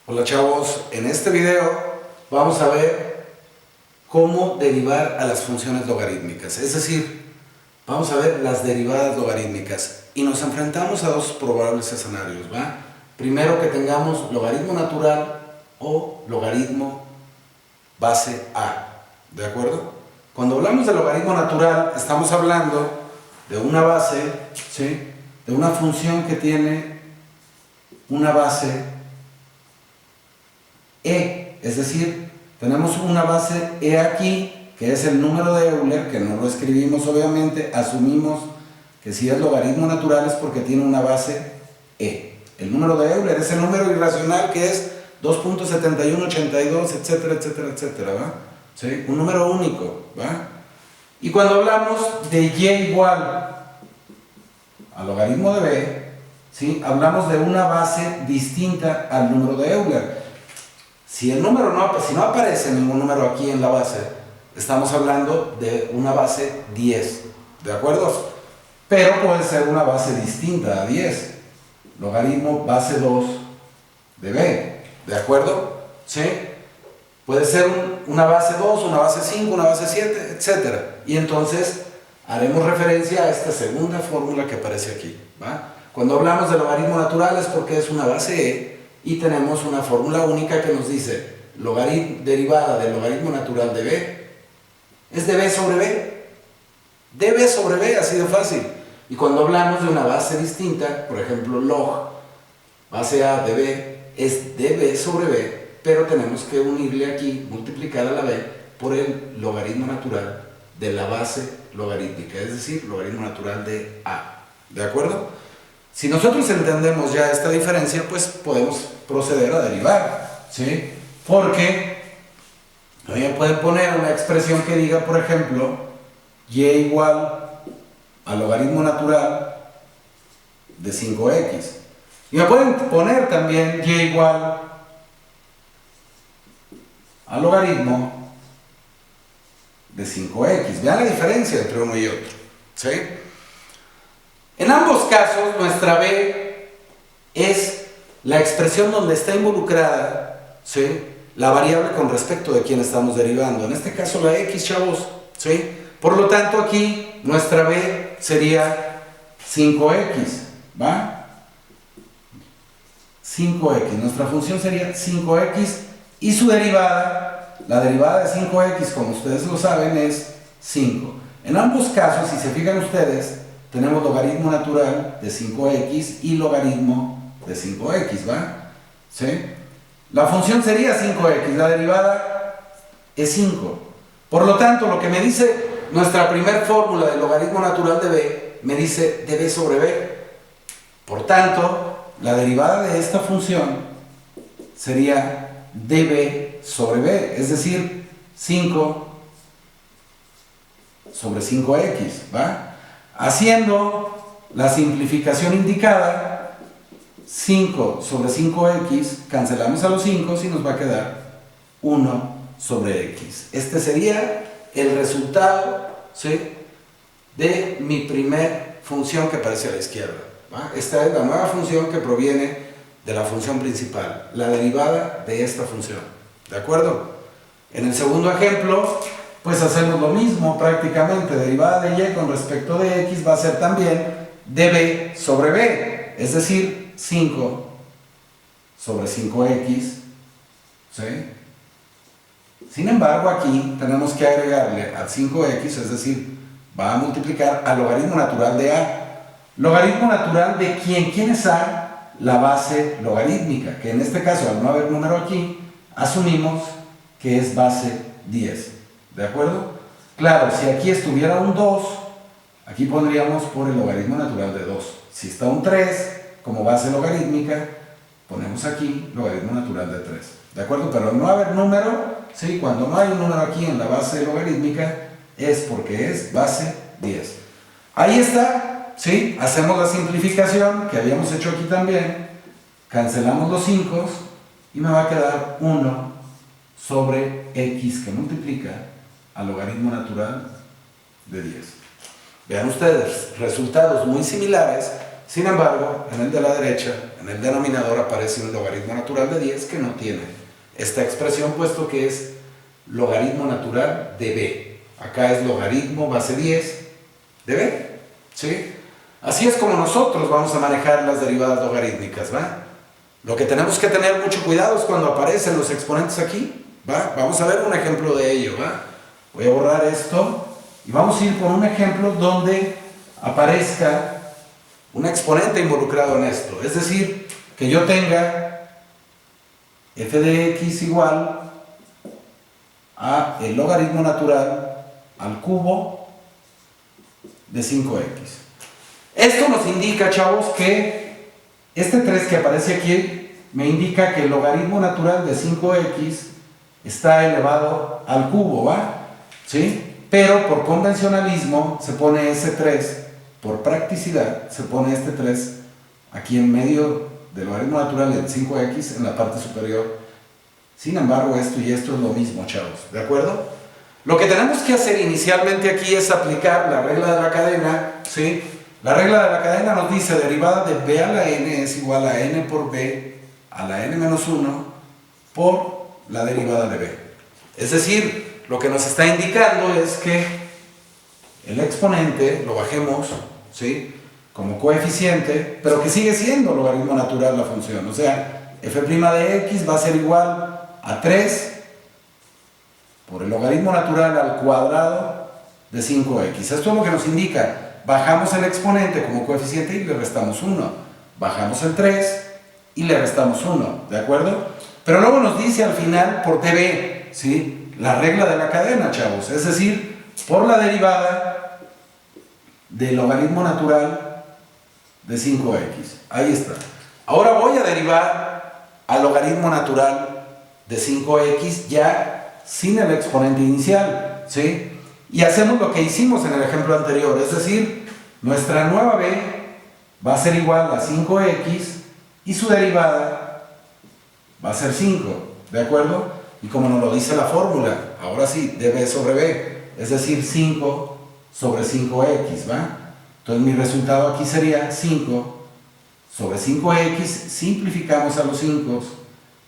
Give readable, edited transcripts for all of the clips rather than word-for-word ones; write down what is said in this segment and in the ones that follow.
Hola chavos, en este video vamos a ver cómo derivar a las funciones logarítmicas, es decir, vamos a ver las derivadas logarítmicas y nos enfrentamos a dos probables escenarios, ¿va? Primero que tengamos logaritmo natural o logaritmo base A, ¿de acuerdo? Cuando hablamos de logaritmo natural estamos hablando de una base, ¿sí? De una función que tiene una base E, es decir, tenemos una base E aquí, que es el número de Euler, que no lo escribimos obviamente, asumimos que si es logaritmo natural es porque tiene una base E. El número de Euler es el número irracional que es 2.7182, etcétera, etcétera, etcétera, ¿va? ¿Sí? Un número único, ¿va? Y cuando hablamos de Y igual a logaritmo de B, ¿sí? Hablamos de una base distinta al número de Euler. Si el número si no aparece ningún número aquí en la base, estamos hablando de una base 10, ¿de acuerdo? Pero puede ser una base distinta a 10, logaritmo base 2 de B, ¿de acuerdo? ¿Sí? Puede ser una base 2, una base 5, una base 7, etc. Y entonces haremos referencia a esta segunda fórmula que aparece aquí, ¿va? Cuando hablamos de logaritmo natural es porque es una base E y tenemos una fórmula única que nos dice derivada del logaritmo natural de B es de B sobre B. De B sobre B, así de fácil. Y cuando hablamos de una base distinta, por ejemplo log base A de B es de B sobre B, pero tenemos que unirle aquí, multiplicar a la B por el logaritmo natural de la base logarítmica, es decir, logaritmo natural de A. ¿De acuerdo? Si nosotros entendemos ya esta diferencia, pues podemos proceder a derivar, ¿sí? Porque también pueden poner una expresión que diga, por ejemplo, y igual a logaritmo natural de 5x. Y me pueden poner también y igual a logaritmo de 5x. Vean la diferencia entre uno y otro, ¿sí? En ambos casos, nuestra B es la expresión donde está involucrada, ¿sí?, la variable con respecto de quién estamos derivando. En este caso la X, chavos, ¿sí? Por lo tanto, aquí nuestra B sería 5X, ¿va? 5X, nuestra función sería 5X y su derivada, la derivada de 5X, como ustedes lo saben, es 5. En ambos casos, si se fijan ustedes, tenemos logaritmo natural de 5x y logaritmo de 5x, ¿va? ¿Sí? La función sería 5x, la derivada es 5. Por lo tanto, lo que me dice nuestra primera fórmula del logaritmo natural de b, me dice de b sobre b. Por tanto, la derivada de esta función sería db sobre b, es decir, 5 sobre 5x, ¿va? Haciendo la simplificación indicada, 5 sobre 5x, cancelamos a los 5 y nos va a quedar 1 sobre x. Este sería el resultado, ¿sí?, de mi primer función que aparece a la izquierda, ¿va? Esta es la nueva función que proviene de la función principal, la derivada de esta función, ¿de acuerdo? En el segundo ejemplo, pues hacemos lo mismo prácticamente, derivada de y con respecto de x va a ser también db sobre b, es decir, 5 sobre 5x, ¿sí? Sin embargo, aquí tenemos que agregarle al 5x, es decir, va a multiplicar al logaritmo natural de a. Logaritmo natural de quién, ¿quién es a? La base logarítmica, que en este caso, al no haber número aquí, asumimos que es base 10. ¿De acuerdo? Claro, si aquí estuviera un 2, aquí pondríamos por el logaritmo natural de 2. Si está un 3, como base logarítmica, ponemos aquí logaritmo natural de 3. ¿De acuerdo? Pero al no haber número, ¿sí?, cuando no hay un número aquí en la base logarítmica, es porque es base 10. Ahí está, ¿sí? Hacemos la simplificación que habíamos hecho aquí también, cancelamos los 5 y me va a quedar 1 sobre x que multiplica al logaritmo natural de 10. Vean ustedes, resultados muy similares, Sin embargo, en el de la derecha, en el denominador aparece un logaritmo natural de 10 que no tiene esta expresión, puesto que es logaritmo natural de b. Acá es logaritmo base 10 de b, ¿sí? Así es como nosotros vamos a manejar las derivadas logarítmicas, ¿va? Lo que tenemos que tener mucho cuidado es cuando aparecen los exponentes aquí, ¿va? Vamos a ver un ejemplo de ello, ¿va? Voy a borrar esto y vamos a ir por un ejemplo donde aparezca un exponente involucrado en esto. Es decir, que yo tenga f de x igual a el logaritmo natural al cubo de 5x. Esto nos indica, chavos, que este 3 que aparece aquí me indica que el logaritmo natural de 5x está elevado al cubo, ¿va? ¿Sí? Pero por convencionalismo se pone ese 3, por practicidad se pone este 3 aquí en medio del logaritmo natural del 5x en la parte superior. Sin embargo, esto y esto es lo mismo, chavos, ¿de acuerdo? Lo que tenemos que hacer inicialmente aquí es aplicar la regla de la cadena, ¿sí? La regla de la cadena nos dice derivada de b a la n es igual a n por b a la n menos 1 por la derivada de b. Es decir, lo que nos está indicando es que el exponente lo bajemos, ¿sí?, como coeficiente, pero que sigue siendo logaritmo natural la función. O sea, f' de x va a ser igual a 3 por el logaritmo natural al cuadrado de 5x. Esto es lo que nos indica. Bajamos el exponente como coeficiente y le restamos 1. Bajamos el 3 y le restamos 1, ¿de acuerdo? Pero luego nos dice al final por db, ¿sí?, la regla de la cadena, chavos. Es decir, por la derivada del logaritmo natural de 5x. Ahí está. Ahora voy a derivar al logaritmo natural de 5x ya sin el exponente inicial, ¿sí? Y hacemos lo que hicimos en el ejemplo anterior, es decir, nuestra nueva b va a ser igual a 5x y su derivada va a ser 5, ¿de acuerdo? Y como nos lo dice la fórmula, ahora sí, db sobre b, es decir, 5 sobre 5x, ¿va? Entonces mi resultado aquí sería 5 sobre 5x, simplificamos a los 5,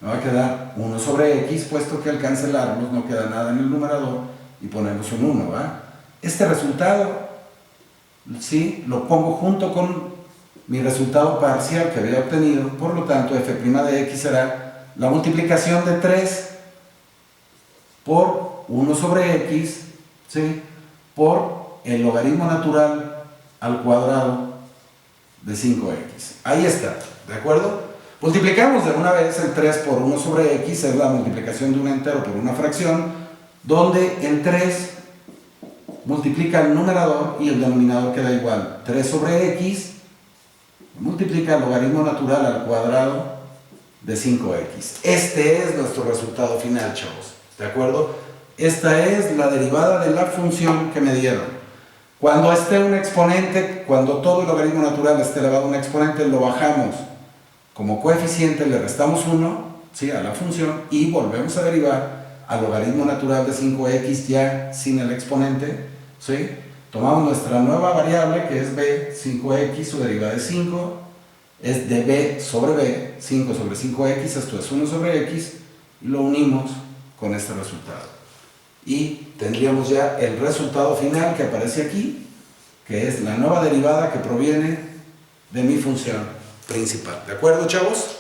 me va a quedar 1 sobre x, puesto que al cancelarlos no queda nada en el numerador y ponemos un 1, ¿va? Este resultado, ¿sí?, lo pongo junto con mi resultado parcial que había obtenido, por lo tanto f' de x será la multiplicación de 3 por 1 sobre x, ¿sí?, por el logaritmo natural al cuadrado de 5x. Ahí está, ¿de acuerdo? Multiplicamos de una vez el 3 por 1 sobre x, es la multiplicación de un entero por una fracción, donde el 3 multiplica el numerador y el denominador queda igual. 3 sobre x multiplica el logaritmo natural al cuadrado de 5x. Este es nuestro resultado final, chavos, ¿de acuerdo? Esta es la derivada de la función que me dieron. Cuando esté un exponente, cuando todo el logaritmo natural esté elevado a un exponente, lo bajamos como coeficiente, le restamos 1, ¿sí?, a la función y volvemos a derivar al logaritmo natural de 5x ya sin el exponente, ¿sí? Tomamos nuestra nueva variable que es b, 5x, su derivada es 5, es de b sobre b, 5 sobre 5x, esto es 1 sobre x, y lo unimos con este resultado. Y tendríamos ya el resultado final que aparece aquí, que es la nueva derivada que proviene de mi función principal. ¿De acuerdo, chavos?